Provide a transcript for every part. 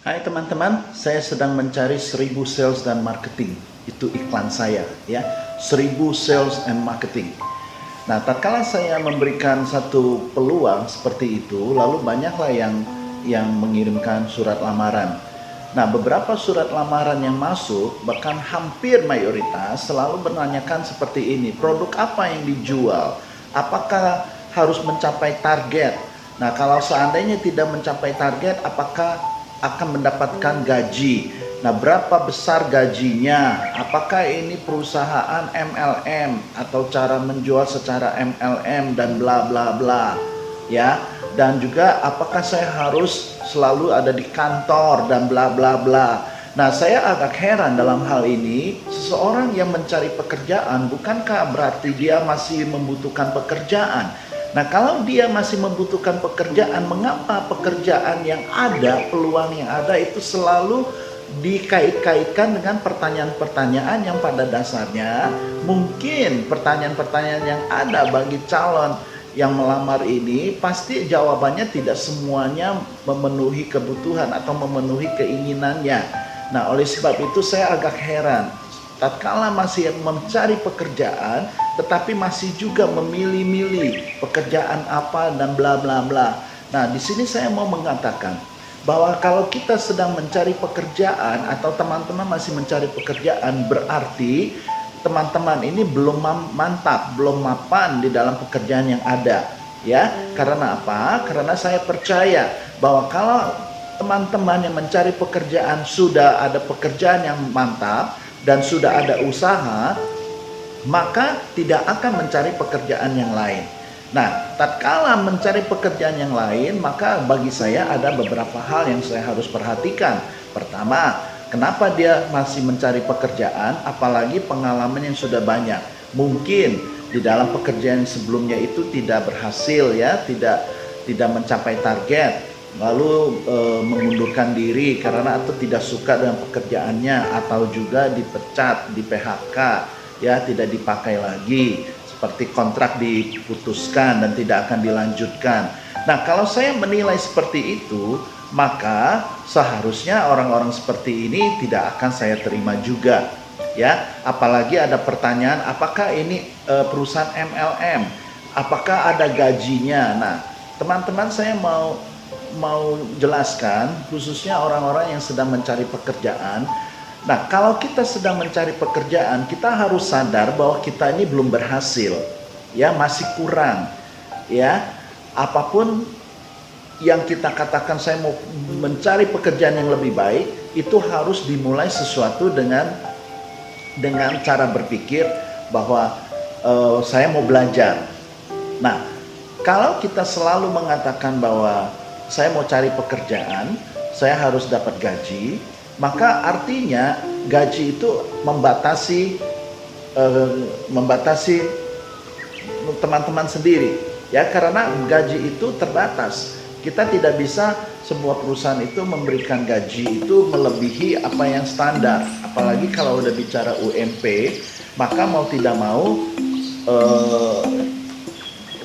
Hai teman-teman, saya sedang mencari 1000 sales dan marketing. Itu iklan saya ya, 1000 sales and marketing. Nah, tatkala saya memberikan satu peluang seperti itu, lalu banyaklah yang mengirimkan surat lamaran. Nah, beberapa surat lamaran yang masuk, bahkan hampir mayoritas selalu menanyakan seperti ini, produk apa yang dijual? Apakah harus mencapai target? Nah, kalau seandainya tidak mencapai target, apakah akan mendapatkan gaji? Nah, berapa besar gajinya? Apakah ini perusahaan MLM atau cara menjual secara MLM dan bla bla bla, ya. Dan juga apakah saya harus selalu ada di kantor dan bla bla bla. Nah, saya agak heran dalam hal ini, seseorang yang mencari pekerjaan bukankah berarti dia masih membutuhkan pekerjaan? Nah, kalau dia masih membutuhkan pekerjaan, mengapa pekerjaan yang ada, peluang yang ada itu selalu dikait-kaitkan dengan pertanyaan-pertanyaan yang pada dasarnya mungkin pertanyaan-pertanyaan yang ada bagi calon yang melamar ini pasti jawabannya tidak semuanya memenuhi kebutuhan atau memenuhi keinginannya. Nah, oleh sebab itu saya agak heran tatkala masih mencari pekerjaan tetapi masih juga memilih-milih pekerjaan apa dan bla bla bla. Nah, di sini saya mau mengatakan bahwa kalau kita sedang mencari pekerjaan atau teman-teman masih mencari pekerjaan, berarti teman-teman ini belum mantap, belum mapan di dalam pekerjaan yang ada, ya. Karena apa? Karena saya percaya bahwa kalau teman-teman yang mencari pekerjaan sudah ada pekerjaan yang mantap dan sudah ada usaha, maka tidak akan mencari pekerjaan yang lain. Nah, tatkala mencari pekerjaan yang lain, maka bagi saya ada beberapa hal yang saya harus perhatikan. Pertama, kenapa dia masih mencari pekerjaan, apalagi pengalaman yang sudah banyak. Mungkin di dalam pekerjaan sebelumnya itu tidak berhasil, ya, tidak mencapai target, lalu mengundurkan diri karena atau tidak suka dengan pekerjaannya, atau juga dipecat, di PHK, ya, tidak dipakai lagi, seperti kontrak diputuskan dan tidak akan dilanjutkan. Nah, kalau saya menilai seperti itu, maka seharusnya orang-orang seperti ini tidak akan saya terima juga, ya. Apalagi ada pertanyaan, apakah ini perusahaan MLM? Apakah ada gajinya? Nah, teman-teman, saya mau jelaskan khususnya orang-orang yang sedang mencari pekerjaan. Nah, kalau kita sedang mencari pekerjaan, kita harus sadar bahwa kita ini belum berhasil, ya, masih kurang, ya. Apapun yang kita katakan saya mau mencari pekerjaan yang lebih baik, itu harus dimulai sesuatu dengan cara berpikir bahwa saya mau belajar. Nah, kalau kita selalu mengatakan bahwa saya mau cari pekerjaan, saya harus dapat gaji, maka artinya gaji itu membatasi teman-teman sendiri, ya, karena gaji itu terbatas. Kita tidak bisa sebuah perusahaan itu memberikan gaji itu melebihi apa yang standar, apalagi kalau udah bicara UMP, maka mau tidak mau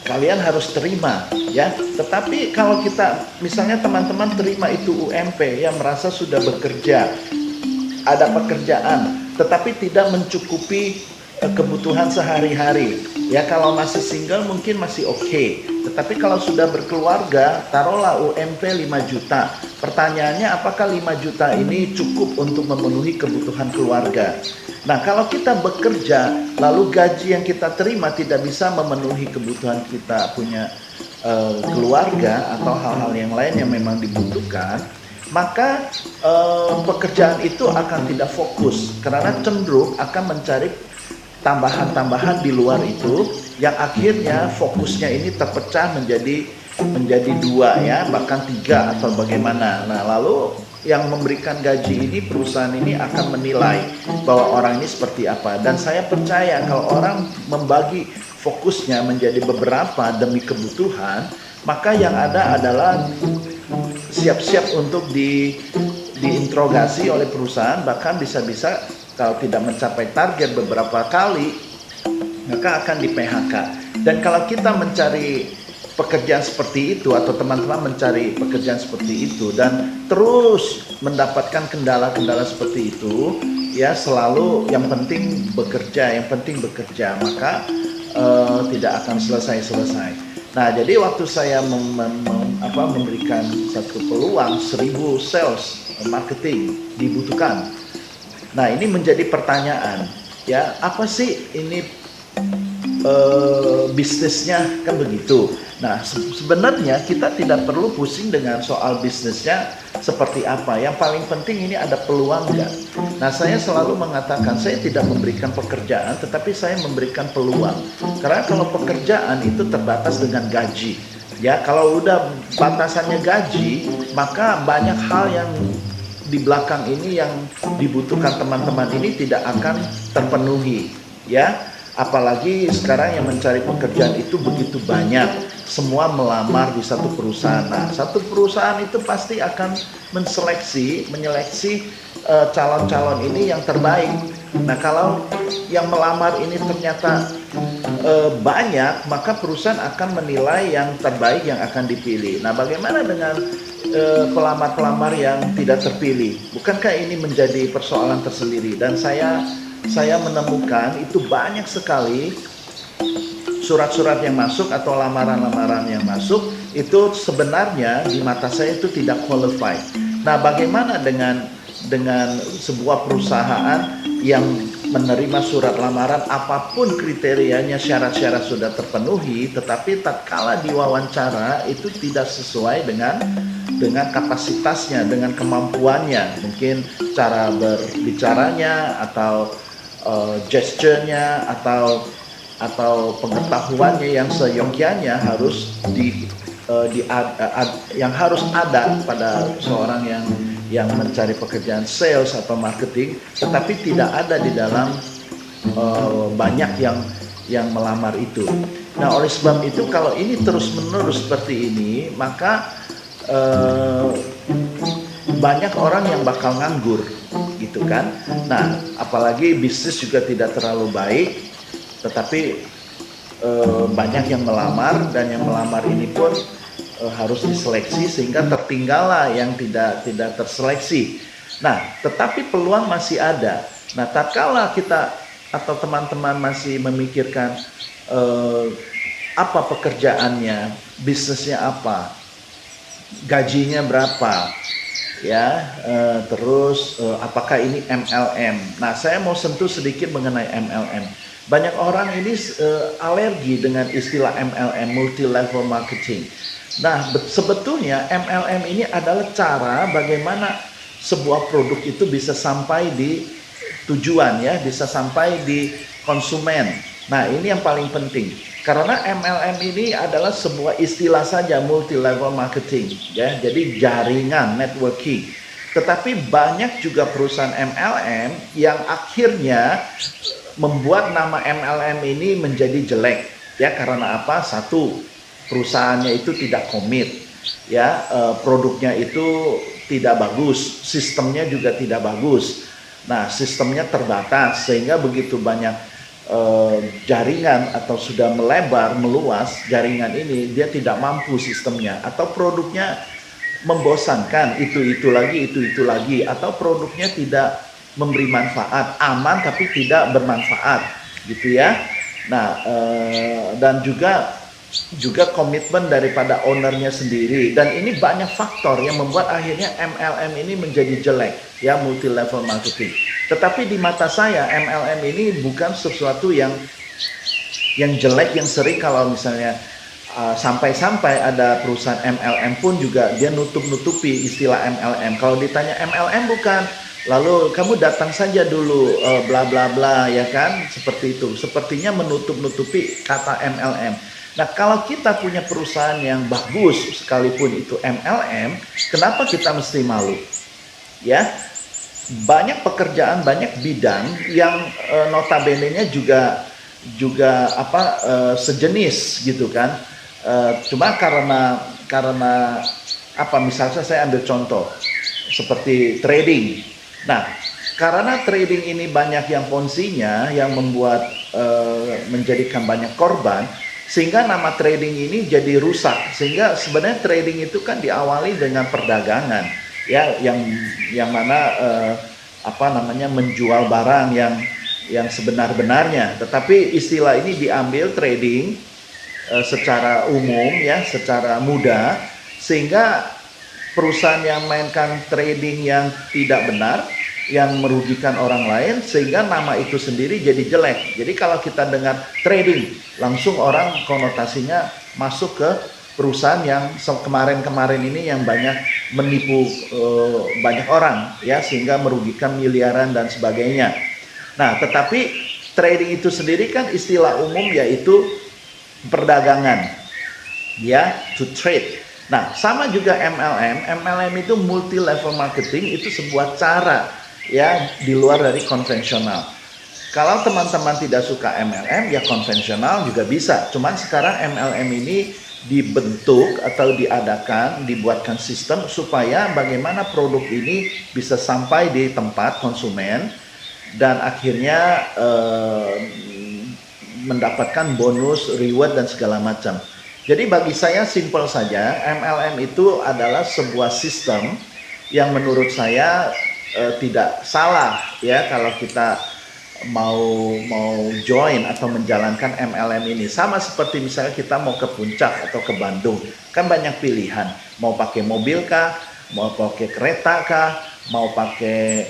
kalian harus terima, ya. Tetapi kalau kita misalnya teman-teman terima itu UMP, yang merasa sudah bekerja, ada pekerjaan, tetapi tidak mencukupi kebutuhan sehari-hari, ya. Kalau masih single mungkin masih oke. Tetapi kalau sudah berkeluarga, taruhlah UMP 5 juta. Pertanyaannya, apakah 5 juta ini cukup untuk memenuhi kebutuhan keluarga? Nah, kalau kita bekerja, lalu gaji yang kita terima tidak bisa memenuhi kebutuhan kita punya keluarga atau hal-hal yang lain yang memang dibutuhkan, maka pekerjaan itu akan tidak fokus, karena cenderung akan mencari tambahan-tambahan di luar itu, yang akhirnya fokusnya ini terpecah menjadi dua, ya, bahkan tiga atau bagaimana. Nah, lalu yang memberikan gaji ini, perusahaan ini akan menilai bahwa orang ini seperti apa. Dan saya percaya kalau orang membagi fokusnya menjadi beberapa demi kebutuhan, maka yang ada adalah siap-siap untuk diinterogasi oleh perusahaan, bahkan bisa-bisa kalau tidak mencapai target beberapa kali, maka akan di PHK. Dan kalau kita mencari pekerjaan seperti itu atau teman-teman mencari pekerjaan seperti itu dan terus mendapatkan kendala-kendala seperti itu, ya selalu yang penting bekerja, maka tidak akan selesai. Nah, jadi waktu saya memberikan satu peluang 1000 sales marketing dibutuhkan. Nah, ini menjadi pertanyaan, ya apa sih ini bisnisnya, kan begitu. Nah, sebenarnya kita tidak perlu pusing dengan soal bisnisnya seperti apa. Yang paling penting ini ada peluang nggak. Nah, saya selalu mengatakan saya tidak memberikan pekerjaan, tetapi saya memberikan peluang. Karena kalau pekerjaan itu terbatas dengan gaji. Ya, kalau udah batasannya gaji, maka banyak hal yang di belakang ini yang dibutuhkan teman-teman ini tidak akan terpenuhi. Ya, apalagi sekarang yang mencari pekerjaan itu begitu banyak, semua melamar di satu perusahaan. Nah, satu perusahaan itu pasti akan menyeleksi calon-calon ini yang terbaik. Nah, kalau yang melamar ini ternyata banyak, maka perusahaan akan menilai yang terbaik yang akan dipilih. Nah, bagaimana dengan pelamar-pelamar yang tidak terpilih? Bukankah ini menjadi persoalan tersendiri? Dan saya menemukan itu banyak sekali surat-surat yang masuk atau lamaran-lamaran yang masuk itu sebenarnya di mata saya itu tidak qualified. Nah, bagaimana dengan sebuah perusahaan yang menerima surat lamaran apapun kriterianya, syarat-syarat sudah terpenuhi, tetapi tatkala diwawancara itu tidak sesuai dengan kapasitasnya, dengan kemampuannya, mungkin cara berbicaranya atau gesture-nya atau pengetahuannya yang seyogyanya harus yang harus ada pada seorang yang mencari pekerjaan sales atau marketing, tetapi tidak ada di dalam banyak yang melamar itu. Nah, oleh sebab itu kalau ini terus-menerus seperti ini, maka banyak orang yang bakal nganggur, gitu kan. Nah, apalagi bisnis juga tidak terlalu baik, tetapi banyak yang melamar, dan yang melamar ini pun harus diseleksi sehingga tertinggallah yang tidak terseleksi. Nah, tetapi peluang masih ada. Nah, tatkala kita atau teman-teman masih memikirkan apa pekerjaannya, bisnisnya apa, gajinya berapa, ya, terus apakah ini MLM. Nah, saya mau sentuh sedikit mengenai MLM. Banyak orang ini alergi dengan istilah MLM, multi level marketing. Nah, sebetulnya MLM ini adalah cara bagaimana sebuah produk itu bisa sampai di tujuan, ya, bisa sampai di konsumen. Nah, ini yang paling penting. Karena MLM ini adalah sebuah istilah saja, multi level marketing, ya. Jadi jaringan, networking. Tetapi banyak juga perusahaan MLM yang akhirnya membuat nama MLM ini menjadi jelek, ya. Karena apa? Satu, perusahaannya itu tidak komit, ya, produknya itu tidak bagus, sistemnya juga tidak bagus. Nah, sistemnya terbatas sehingga begitu banyak jaringan atau sudah melebar, meluas jaringan ini, dia tidak mampu sistemnya, atau produknya membosankan, itu lagi, atau produknya tidak memberi manfaat, aman tapi tidak bermanfaat, gitu ya. Nah, dan juga komitmen daripada ownernya sendiri, dan ini banyak faktor yang membuat akhirnya MLM ini menjadi jelek, ya, multi level marketing. Tetapi di mata saya MLM ini bukan sesuatu yang jelek, yang sering kalau misalnya sampai-sampai ada perusahaan MLM pun juga dia nutupi istilah MLM. Kalau ditanya MLM bukan, lalu kamu datang saja dulu bla bla bla, ya kan, seperti itu. Sepertinya menutupi kata MLM. Nah, kalau kita punya perusahaan yang bagus sekalipun itu MLM, kenapa kita mesti malu? Ya, banyak pekerjaan, banyak bidang yang notabene-nya juga sejenis, gitu kan. Cuma karena apa, misalnya saya ambil contoh seperti trading. Nah, karena trading ini banyak yang ponzinya, yang membuat menjadikan banyak korban, Sehingga nama trading ini jadi rusak. Sehingga sebenarnya trading itu kan diawali dengan perdagangan, ya, yang mana menjual barang yang sebenar-benarnya. Tetapi istilah ini diambil trading secara umum, ya, secara mudah, sehingga perusahaan yang mainkan trading yang tidak benar, yang merugikan orang lain, sehingga nama itu sendiri jadi jelek. Jadi kalau kita dengar trading, langsung orang konotasinya masuk ke perusahaan yang kemarin-kemarin ini yang banyak menipu banyak orang, ya, sehingga merugikan miliaran dan sebagainya. Nah, tetapi trading itu sendiri kan istilah umum, yaitu perdagangan, ya, to trade. Nah, sama juga MLM. MLM itu multi level marketing, itu sebuah cara, ya, di luar dari konvensional. Kalau teman-teman tidak suka MLM, ya konvensional juga bisa. Cuman sekarang MLM ini dibentuk atau dibuatkan sistem supaya bagaimana produk ini bisa sampai di tempat konsumen dan akhirnya mendapatkan bonus, reward, dan segala macam. Jadi bagi saya simple saja, MLM itu adalah sebuah sistem yang menurut saya tidak salah, ya, kalau kita mau join atau menjalankan MLM ini. Sama seperti misalnya kita mau ke Puncak atau ke Bandung, kan banyak pilihan. Mau pakai mobil kah, mau pakai kereta kah, mau pakai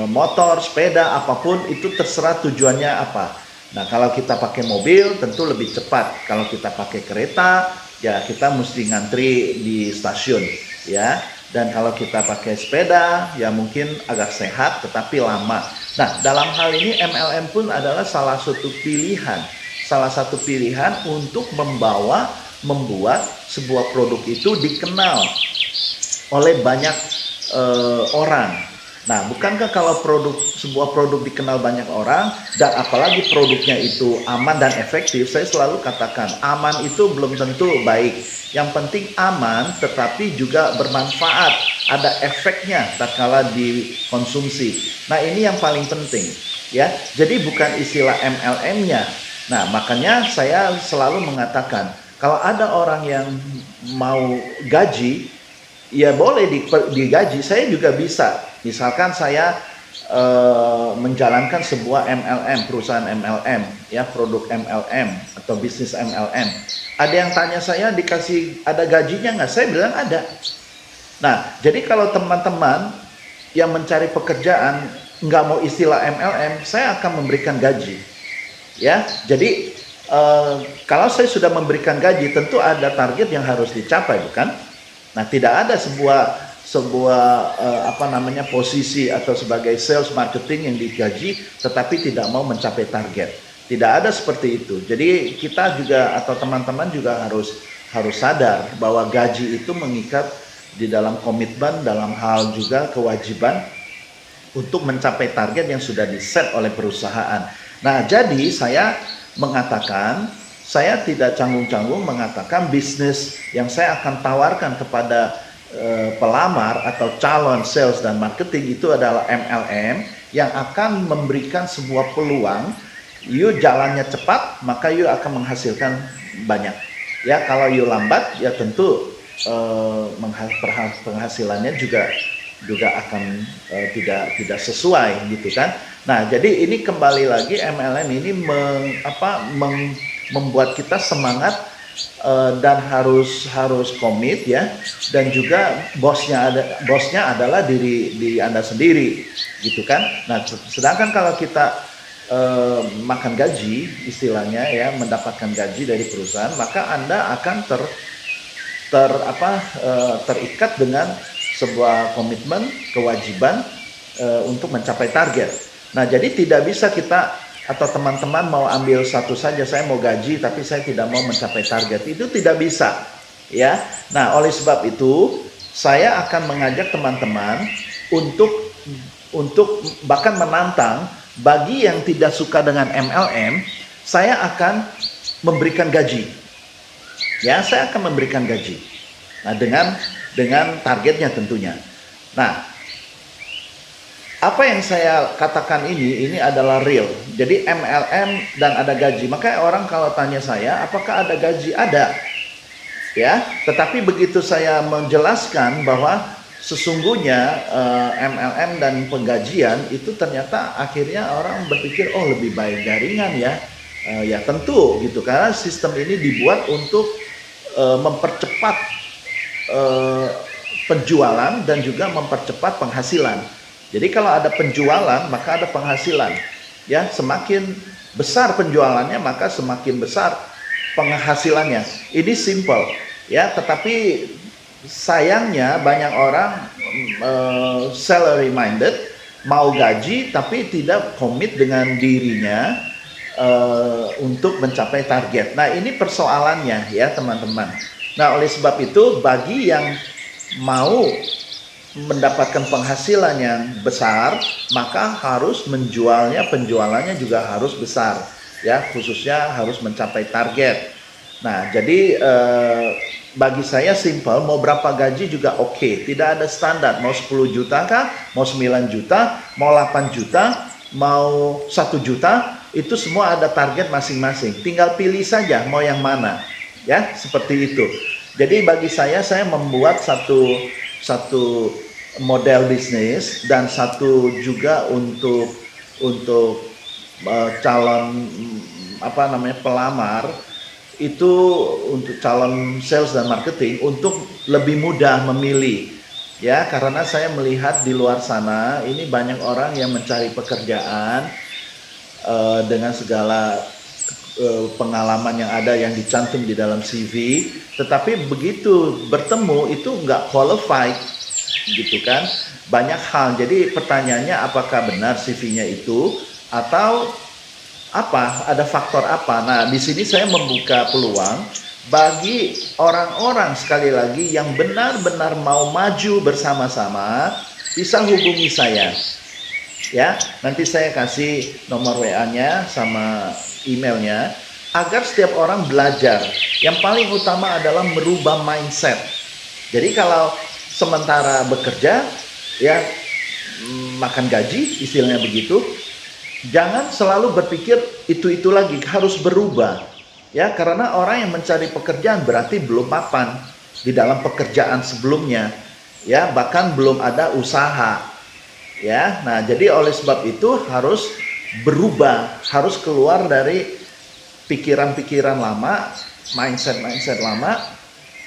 motor, sepeda, apapun itu terserah tujuannya apa. Nah, kalau kita pakai mobil tentu lebih cepat. Kalau kita pakai kereta, ya kita mesti ngantri di stasiun, ya. Dan kalau kita pakai sepeda, ya mungkin agak sehat tetapi lama. Nah, dalam hal ini MLM pun adalah salah satu pilihan untuk membuat sebuah produk itu dikenal oleh banyak orang. Nah, bukankah kalau sebuah produk dikenal banyak orang, dan apalagi produknya itu aman dan efektif, saya selalu katakan, aman itu belum tentu baik. Yang penting aman, tetapi juga bermanfaat, ada efeknya tatkala dikonsumsi. Nah, ini yang paling penting, ya. Jadi bukan istilah MLM-nya. Nah, makanya saya selalu mengatakan, kalau ada orang yang mau gaji, ya boleh digaji, saya juga bisa. Misalkan saya menjalankan sebuah MLM, perusahaan MLM, ya, produk MLM atau bisnis MLM. Ada yang tanya saya, ada gajinya nggak? Saya bilang ada. Nah, jadi kalau teman-teman yang mencari pekerjaan nggak mau istilah MLM, saya akan memberikan gaji, ya. Jadi kalau saya sudah memberikan gaji, tentu ada target yang harus dicapai, bukan? Nah, tidak ada sebuah posisi atau sebagai sales marketing yang digaji tetapi tidak mau mencapai target. Tidak ada seperti itu. Jadi kita juga atau teman-teman juga harus sadar bahwa gaji itu mengikat di dalam komitmen, dalam hal juga kewajiban untuk mencapai target yang sudah di-set oleh perusahaan. Nah, jadi saya mengatakan, saya tidak canggung-canggung mengatakan bisnis yang saya akan tawarkan kepada pelamar atau calon sales dan marketing itu adalah MLM yang akan memberikan sebuah peluang. You jalannya cepat, maka you akan menghasilkan banyak. Ya, kalau you lambat, ya tentu penghasilannya juga akan tidak sesuai, gitu kan. Nah, jadi ini kembali lagi MLM ini membuat kita semangat dan harus komit, ya, dan juga bosnya adalah diri Anda sendiri, gitu kan. Nah, sedangkan kalau kita makan gaji, istilahnya, ya, mendapatkan gaji dari perusahaan, maka Anda akan terikat dengan sebuah komitmen, kewajiban untuk mencapai target. Nah, jadi tidak bisa kita atau teman-teman mau ambil satu saja, saya mau gaji tapi saya tidak mau mencapai target, itu tidak bisa, ya. Nah, oleh sebab itu saya akan mengajak teman-teman untuk bahkan menantang, bagi yang tidak suka dengan MLM, saya akan memberikan gaji, ya, saya akan memberikan gaji. Nah, dengan targetnya tentunya. Nah, Apa yang saya katakan ini adalah real. Jadi MLM dan ada gaji. Makanya orang kalau tanya saya, apakah ada gaji? Ada. Ya, tetapi begitu saya menjelaskan bahwa sesungguhnya MLM dan penggajian itu ternyata akhirnya orang berpikir, oh lebih baik jaringan ya. Ya tentu gitu, karena sistem ini dibuat untuk mempercepat penjualan dan juga mempercepat penghasilan. Jadi kalau ada penjualan maka ada penghasilan. Ya, semakin besar penjualannya maka semakin besar penghasilannya. Ini simple ya, tetapi sayangnya banyak orang salary minded, mau gaji tapi tidak komit dengan dirinya untuk mencapai target. Nah, ini persoalannya ya teman-teman. Nah, oleh sebab itu bagi yang mau mendapatkan penghasilan yang besar, maka harus penjualannya juga harus besar ya, khususnya harus mencapai target. Nah, jadi bagi saya simple, mau berapa gaji juga oke, tidak ada standar, mau 10 juta kah, mau 9 juta, mau 8 juta, mau 1 juta, itu semua ada target masing-masing, tinggal pilih saja mau yang mana ya, seperti itu. Jadi bagi saya membuat satu model bisnis dan satu juga untuk calon pelamar itu, untuk calon sales dan marketing untuk lebih mudah memilih ya, karena saya melihat di luar sana ini banyak orang yang mencari pekerjaan dengan segala pengalaman yang ada yang dicantum di dalam CV, tetapi begitu bertemu itu nggak qualified gitu kan, banyak hal. Jadi pertanyaannya apakah benar CV-nya itu atau apa, ada faktor apa. Nah, di sini saya membuka peluang bagi orang-orang sekali lagi yang benar-benar mau maju bersama-sama, bisa hubungi saya ya, nanti saya kasih nomor WA-nya sama emailnya agar setiap orang belajar. Yang paling utama adalah merubah mindset. Jadi kalau sementara bekerja ya, makan gaji istilahnya begitu, jangan selalu berpikir itu lagi, harus berubah ya, karena orang yang mencari pekerjaan berarti belum mapan di dalam pekerjaan sebelumnya ya, bahkan belum ada usaha ya. Nah, jadi oleh sebab itu harus berubah, harus keluar dari pikiran-pikiran lama, mindset lama,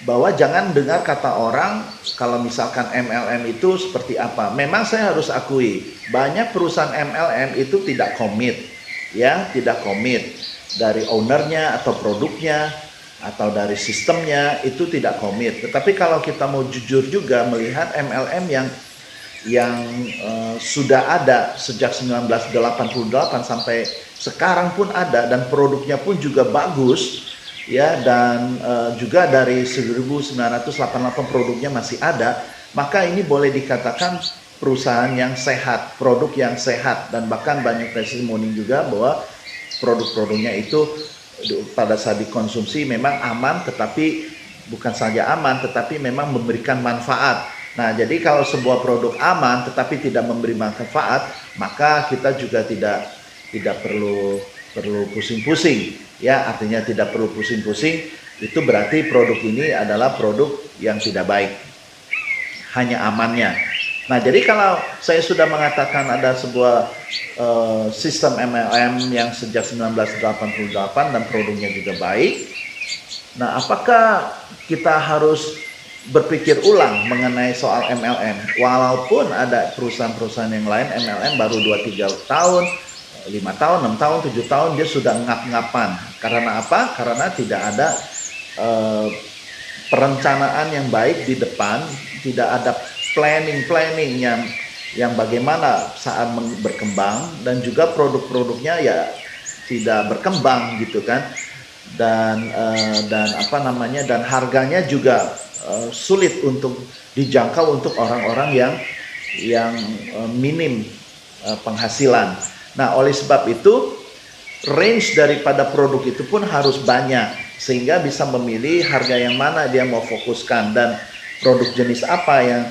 bahwa jangan dengar kata orang kalau misalkan MLM itu seperti apa. Memang saya harus akui, banyak perusahaan MLM itu tidak komit ya, tidak komit dari ownernya atau produknya atau dari sistemnya, itu tidak komit. Tetapi kalau kita mau jujur juga melihat MLM yang sudah ada sejak 1988 sampai sekarang pun ada, dan produknya pun juga bagus ya, dan juga dari 1988 produknya masih ada, maka ini boleh dikatakan perusahaan yang sehat, produk yang sehat, dan bahkan banyak testimoni juga bahwa produk-produknya itu pada saat dikonsumsi memang aman, tetapi bukan saja aman tetapi memang memberikan manfaat. Nah, jadi kalau sebuah produk aman tetapi tidak memberi manfaat, maka kita juga tidak perlu pusing-pusing ya, artinya tidak perlu pusing-pusing, itu berarti produk ini adalah produk yang tidak baik, hanya amannya. Nah, jadi kalau saya sudah mengatakan ada sebuah sistem MLM yang sejak 1988 dan produknya juga baik, nah apakah kita harus berpikir ulang mengenai soal MLM? Walaupun ada perusahaan-perusahaan yang lain MLM baru 2-3 tahun, 5 tahun, 6 tahun, 7 tahun dia sudah ngap-ngapan. Karena apa? Karena tidak ada perencanaan yang baik di depan, tidak ada planning yang bagaimana saat berkembang, dan juga produk-produknya ya tidak berkembang gitu kan, dan harganya juga sulit untuk dijangkau untuk orang-orang yang minim penghasilan. Nah, oleh sebab itu range daripada produk itu pun harus banyak, sehingga bisa memilih harga yang mana dia mau fokuskan dan produk jenis apa yang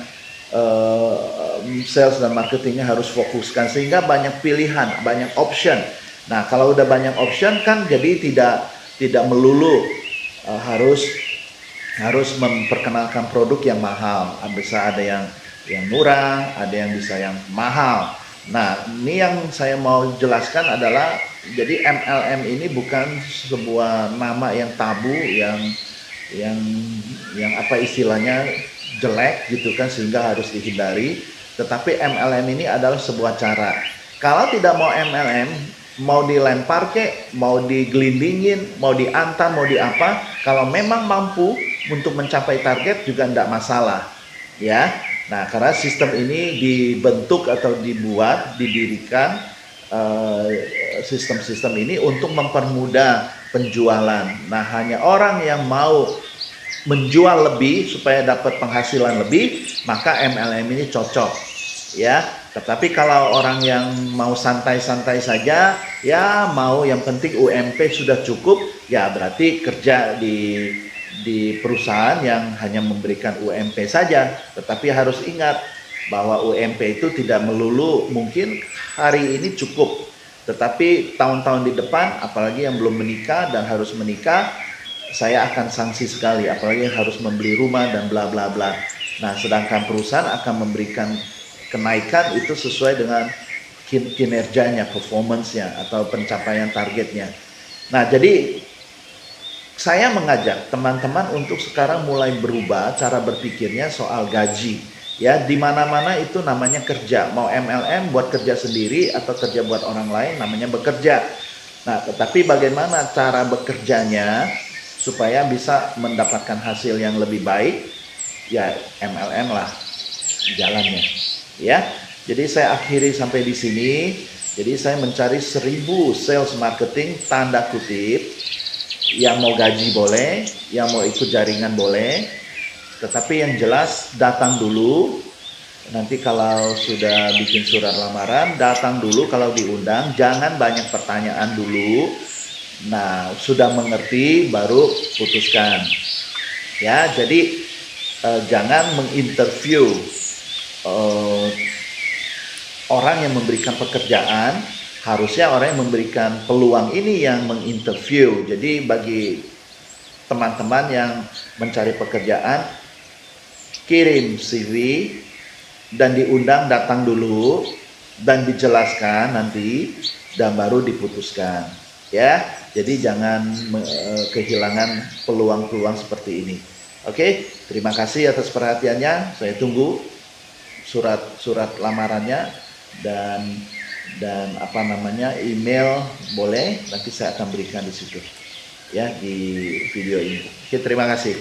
sales dan marketingnya harus fokuskan sehingga banyak pilihan, banyak option. Nah, kalau udah banyak option kan jadi tidak melulu harus memperkenalkan produk yang mahal. Bisa ada yang murah, ada yang bisa yang mahal. Nah, ini yang saya mau jelaskan adalah jadi MLM ini bukan sebuah nama yang tabu yang apa istilahnya jelek gitu kan sehingga harus dihindari, tetapi MLM ini adalah sebuah cara. Kalau tidak mau MLM, mau dilempar mau digelindingin, mau diantar, mau diapa, kalau memang mampu untuk mencapai target juga tidak masalah, ya. Nah, karena sistem ini dibentuk atau didirikan sistem-sistem ini untuk mempermudah penjualan. Nah, hanya orang yang mau menjual lebih supaya dapat penghasilan lebih, maka MLM ini cocok, ya. Tetapi kalau orang yang mau santai-santai saja, ya mau yang penting UMP sudah cukup, ya berarti kerja di perusahaan yang hanya memberikan UMP saja. Tetapi harus ingat bahwa UMP itu tidak melulu mungkin hari ini cukup, tetapi tahun-tahun di depan, apalagi yang belum menikah dan harus menikah, saya akan sanksi sekali, apalagi yang harus membeli rumah dan bla bla bla. Nah, sedangkan perusahaan akan memberikan kenaikan itu sesuai dengan kinerjanya, performance-nya atau pencapaian targetnya. Nah, jadi saya mengajak teman-teman untuk sekarang mulai berubah cara berpikirnya soal gaji. Ya, di mana-mana itu namanya kerja. Mau MLM buat kerja sendiri atau kerja buat orang lain namanya bekerja. Nah, tetapi bagaimana cara bekerjanya supaya bisa mendapatkan hasil yang lebih baik? Ya, MLM lah jalannya. Ya. Jadi saya akhiri sampai di sini. Jadi saya mencari 1000 sales marketing tanda kutip. Yang mau gaji boleh, yang mau ikut jaringan boleh. Tetapi yang jelas datang dulu. Nanti kalau sudah bikin surat lamaran, datang dulu kalau diundang. Jangan banyak pertanyaan dulu. Nah, sudah mengerti baru putuskan. Ya, jadi jangan menginterview orang yang memberikan pekerjaan. Harusnya orang yang memberikan peluang ini yang menginterview. Jadi bagi teman-teman yang mencari pekerjaan, kirim CV dan diundang datang dulu dan dijelaskan nanti dan baru diputuskan, ya. Jadi jangan kehilangan peluang-peluang seperti ini. Oke, terima kasih atas perhatiannya. Saya tunggu surat lamarannya dan email boleh, nanti saya akan berikan di situ, ya, di video ini. Oke, terima kasih.